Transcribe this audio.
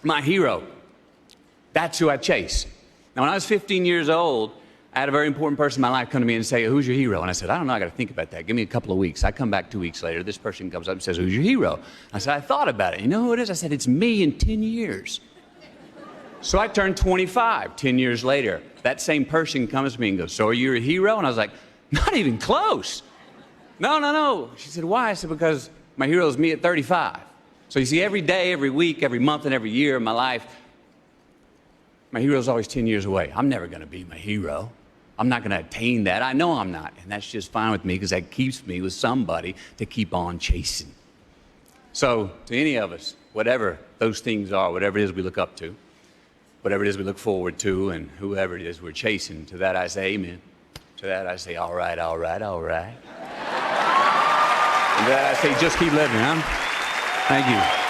my hero. That's who I chase. Now, when I was 15 years old, I had a very important person in my life come to me and say, who's your hero? And I said, I don't know, I got to think about that. Give me a couple of weeks. I come back 2 weeks later. This person comes up and says, who's your hero? I said, I thought about it. You know who it is? I said, it's me in 10 years. So I turned 25 10 years later. That same person comes to me and goes, so are you a hero? And I was like, not even close. No. She said, why? I said, because my hero is me at 35. So you see, every day, every week, every month, and every year of my life, my hero is always 10 years away. I'm never going to be my hero. I'm not going to attain that. I know I'm not. And that's just fine with me because that keeps me with somebody to keep on chasing. So to any of us, whatever those things are, whatever it is we look up to, whatever it is we look forward to, and whoever it is we're chasing, to that I say amen. To that I say, all right. And to that I say, just keep living, huh? Thank you.